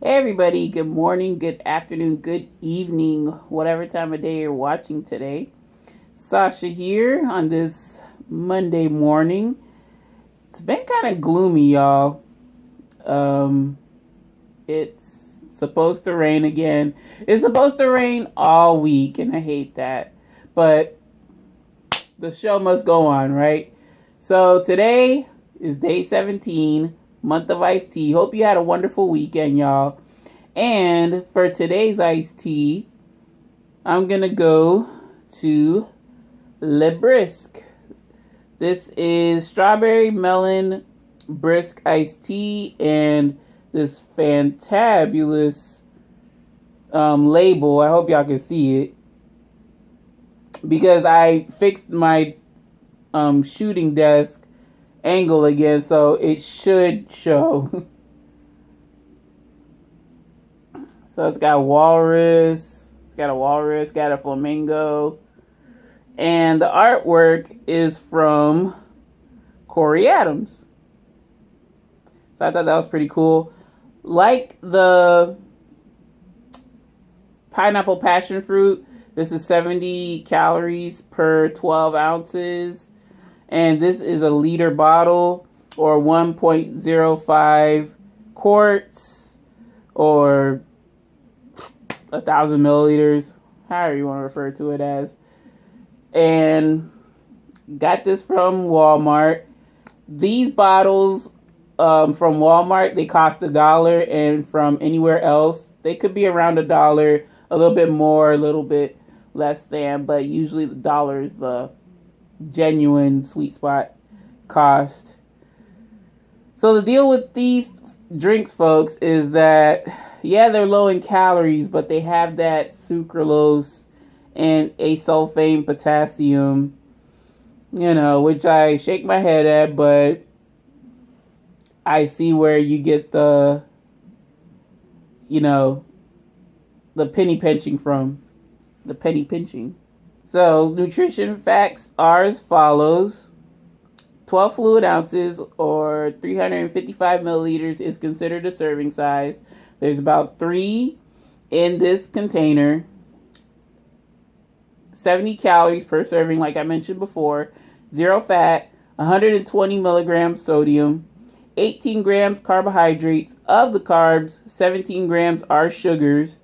Hey everybody, good morning, good afternoon, good evening, whatever time of day you're watching today. Sasha here on this Monday morning. It's been kind of gloomy, y'all. It's supposed to rain again. It's supposed to rain all week, and I hate that. But the show must go on, right? So today is day 17, month of iced tea. Hope you had a wonderful weekend, y'all. And for today's iced tea, I'm going to go to Brisk. This is Strawberry Melon Brisk iced tea, and this fantabulous label. I hope y'all can see it, because I fixed my shooting desk angle again, so it should show. So it's got walrus, got a flamingo, and the artwork is from Corey Adams. So I thought that was pretty cool. Like the pineapple passion fruit, this is 70 calories per 12 ounces. And this is a liter bottle, or 1.05 quarts, or 1,000 milliliters, however you want to refer to it as. And got this from Walmart. These bottles from Walmart, they cost $1, and from anywhere else they could be around $1, a little bit more, a little bit less than, but usually the $1 is the genuine sweet spot cost. So the deal with these drinks, folks, is that yeah, they're low in calories, but they have that sucralose and acesulfame potassium, which I shake my head at, but I see where you get the penny pinching from. The penny pinching. So, nutrition facts are as follows. 12 fluid ounces, or 355 milliliters, is considered a serving size. There's about 3 in this container. 70 calories per serving, like I mentioned before. 0 fat, 120 milligrams sodium, 18 grams carbohydrates. Of the carbs, 17 grams are sugars,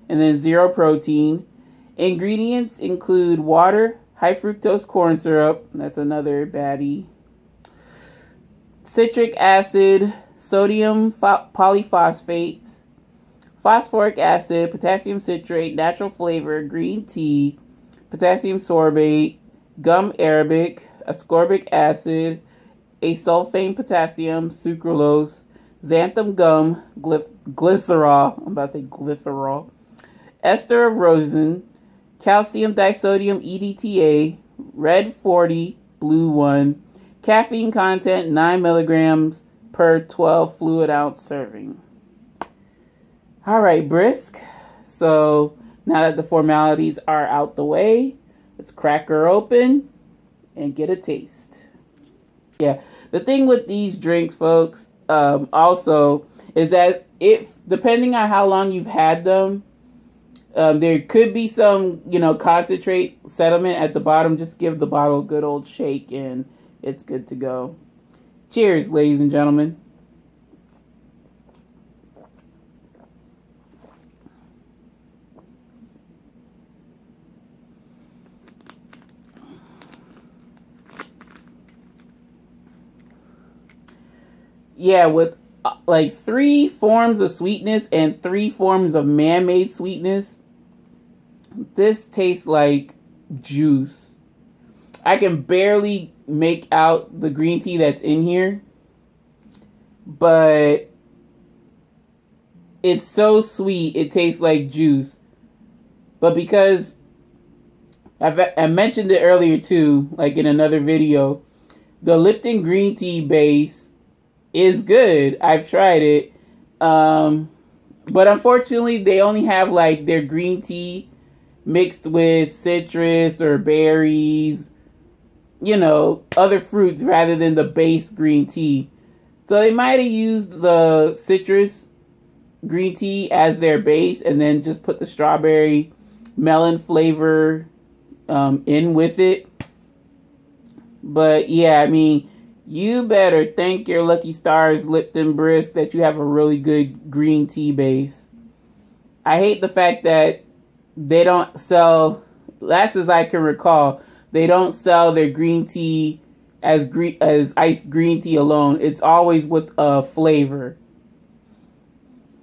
and then 0 protein. Ingredients include water, high fructose corn syrup, that's another baddie, citric acid, sodium polyphosphates, phosphoric acid, potassium citrate, natural flavor, green tea, potassium sorbate, gum arabic, ascorbic acid, acesulfame potassium, sucralose, xanthan gum, glycerol, I'm about to say glycerol, ester of rosin, calcium disodium EDTA, red 40, blue 1, caffeine content 9 milligrams per 12 fluid ounce serving. All right, Brisk. So now that the formalities are out the way, let's crack her open and get a taste. Yeah, the thing with these drinks, folks, also is that if, depending on how long you've had them, there could be some, concentrate sediment at the bottom. Just give the bottle a good old shake and it's good to go. Cheers, ladies and gentlemen. Yeah, with like 3 forms of sweetness and 3 forms of man-made sweetness, this tastes like juice. I can barely make out the green tea that's in here, but it's so sweet, it tastes like juice. But because I mentioned it earlier too, like in another video, the Lipton green tea base is good. I've tried it. But unfortunately, they only have like their green tea mixed with citrus or berries, other fruits rather than the base green tea. So they might have used the citrus green tea as their base and then just put the strawberry melon flavor in with it. But yeah, I mean, you better thank your lucky stars, Lipton Brisk, that you have a really good green tea base. I hate the fact that they don't sell, last as I can recall, they don't sell their green tea as iced green tea alone. It's always with a flavor.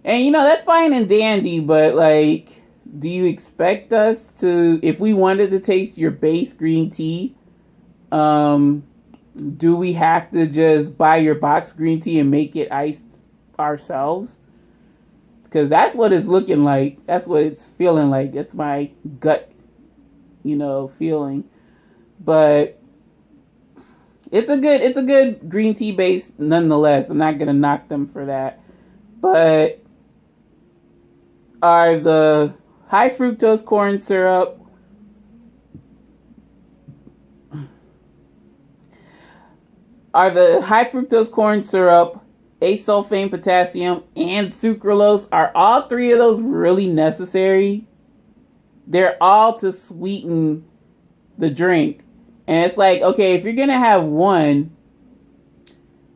And you know, that's fine and dandy, but like, do you expect us to, if we wanted to taste your base green tea, do we have to just buy your box green tea and make it iced ourselves? Because that's what it's looking like. That's what it's feeling like. That's my gut, feeling. But it's a good green tea base nonetheless. I'm not gonna knock them for that. But are the high fructose corn syrup acesulfame potassium, and sucralose, are all three of those really necessary? They're all to sweeten the drink. And it's like, okay, if you're going to have one,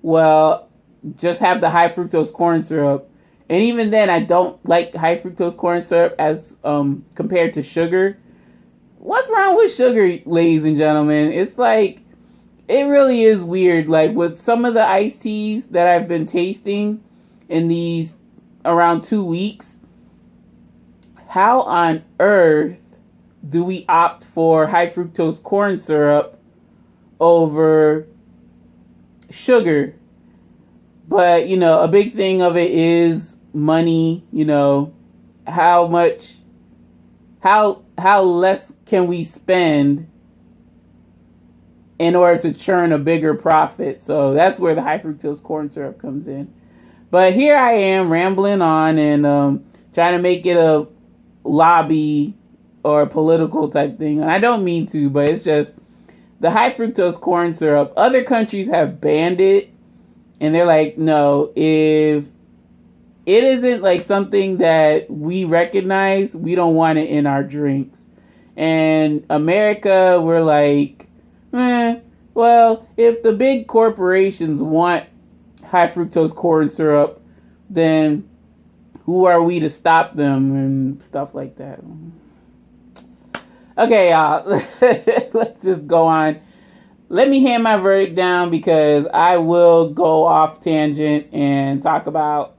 well, just have the high fructose corn syrup. And even then, I don't like high fructose corn syrup as compared to sugar. What's wrong with sugar, ladies and gentlemen? It's like, it really is weird. Like with some of the iced teas that I've been tasting in these around 2 weeks, how on earth do we opt for high fructose corn syrup over sugar? But, a big thing of it is money, how less can we spend in order to churn a bigger profit. So that's where the high fructose corn syrup comes in. But here I am rambling on and trying to make it a lobby or a political type thing. And I don't mean to, but it's just the high fructose corn syrup. Other countries have banned it. And they're like, no, if it isn't like something that we recognize, we don't want it in our drinks. And America, we're like, well, if the big corporations want high fructose corn syrup, then who are we to stop them and stuff like that? Okay, y'all, let's just go on. Let me hand my verdict down because I will go off tangent and talk about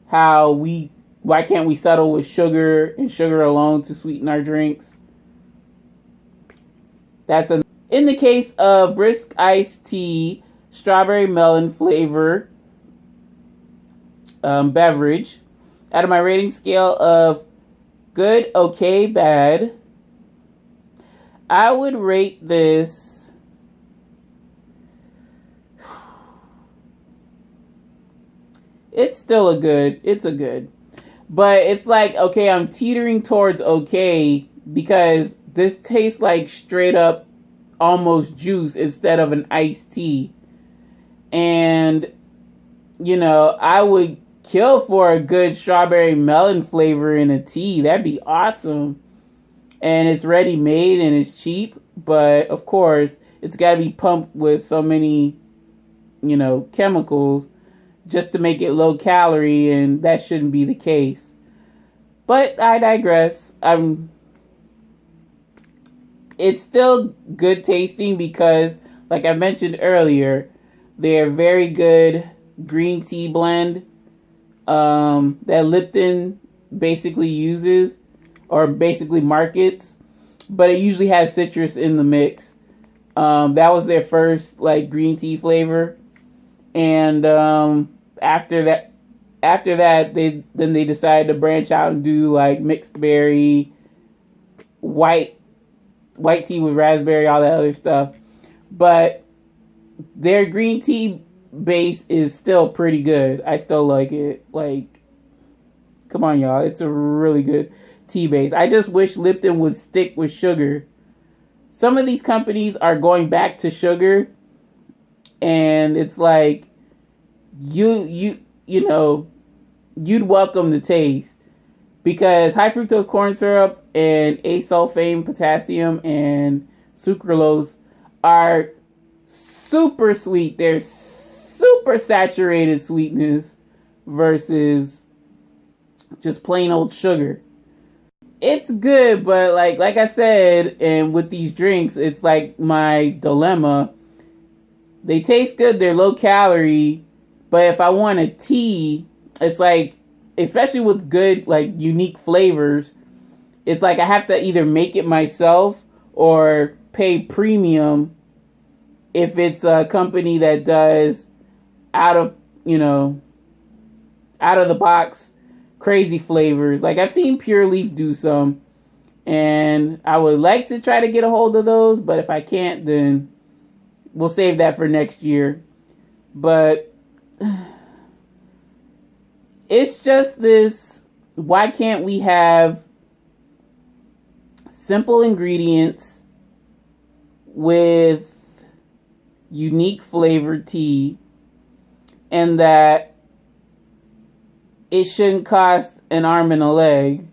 why can't we settle with sugar and sugar alone to sweeten our drinks. In the case of Brisk iced tea, strawberry melon flavor beverage, out of my rating scale of good, okay, bad, I would rate this it's a good. But it's like, okay, I'm teetering towards okay because this tastes like straight up almost juice instead of an iced tea. And, I would kill for a good strawberry melon flavor in a tea. That'd be awesome. And it's ready made and it's cheap. But, of course, it's got to be pumped with so many, chemicals just to make it low calorie. And that shouldn't be the case. But I digress. It's still good tasting because, like I mentioned earlier, they're very good green tea blend that Lipton basically uses or basically markets, but it usually has citrus in the mix. That was their first green tea flavor, and after that they decided to branch out and do mixed berry, white tea with raspberry, all that other stuff. But their green tea base is still pretty good. I still like it. Come on, y'all. It's a really good tea base. I just wish Lipton would stick with sugar. Some of these companies are going back to sugar, and it's like, you know, you'd welcome the taste, because high fructose corn syrup and asulfame potassium and sucralose are super sweet. They're super saturated sweetness versus just plain old sugar. It's good, but like I said, and with these drinks, it's like my dilemma. They taste good, they're low calorie, but if I want a tea, it's like, especially with good, like, unique flavors, it's like I have to either make it myself or pay premium if it's a company that does out of the box crazy flavors. Like, I've seen Pure Leaf do some, and I would like to try to get a hold of those, but if I can't, then we'll save that for next year. But it's just this, why can't we have simple ingredients with unique flavored tea, and that it shouldn't cost an arm and a leg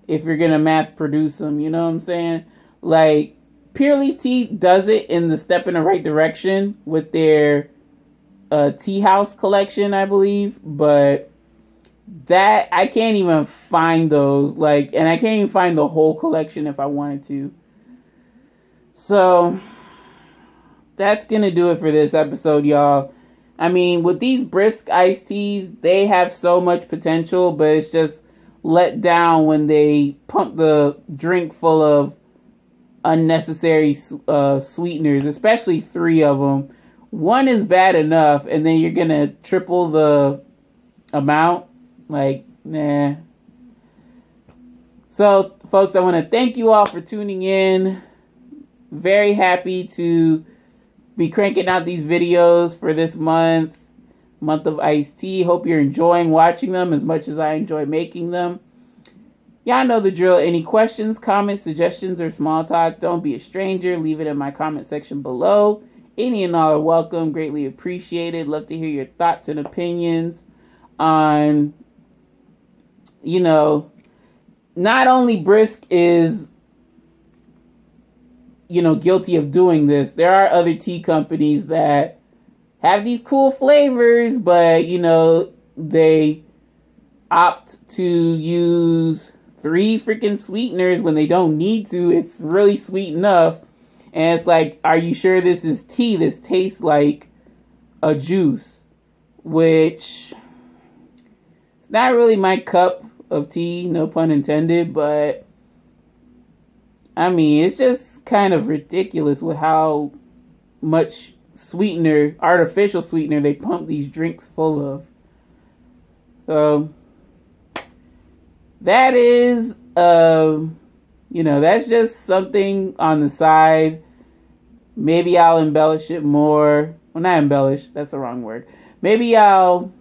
if you're going to mass produce them, you know what I'm saying? Like, Pure Leaf Tea does it in the step in the right direction with their Tea House collection, I believe, but that, I can't even find those, like, and I can't even find the whole collection if I wanted to. So, that's going to do it for this episode, y'all. I mean, with these Brisk iced teas, they have so much potential, but it's just let down when they pump the drink full of unnecessary sweeteners, especially 3 of them. 1 is bad enough, and then you're going to triple the amount. Like, nah. So, folks, I want to thank you all for tuning in. Very happy to be cranking out these videos for this month of iced tea. Hope you're enjoying watching them as much as I enjoy making them. Y'all know the drill. Any questions, comments, suggestions, or small talk, don't be a stranger. Leave it in my comment section below. Any and all are welcome. Greatly appreciated. Love to hear your thoughts and opinions on, not only Brisk is guilty of doing this. There are other tea companies that have these cool flavors, but, they opt to use 3 freaking sweeteners when they don't need to. It's really sweet enough. And it's like, are you sure this is tea? This tastes like a juice, which it's not really my cup of tea, no pun intended, but I mean, it's just kind of ridiculous with how much sweetener, artificial sweetener, they pump these drinks full of. So that is, that's just something on the side. Maybe I'll embellish it more. Well, not embellish, that's the wrong word. Maybe I'll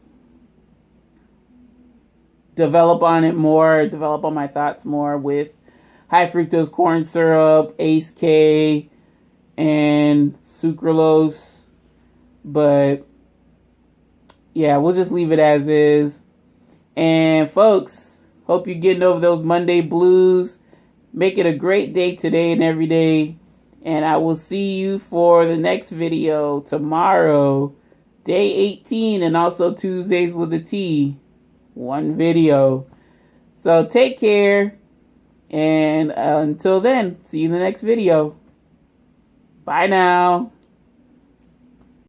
develop on my thoughts more with high fructose corn syrup, Ace K, and sucralose. But yeah, we'll just leave it as is. And folks, hope you're getting over those Monday blues. Make it a great day today and every day. And I will see you for the next video tomorrow, day 18, and also Tuesdays with a T. 1 video. So take care. And until then, see you in the next video. Bye now.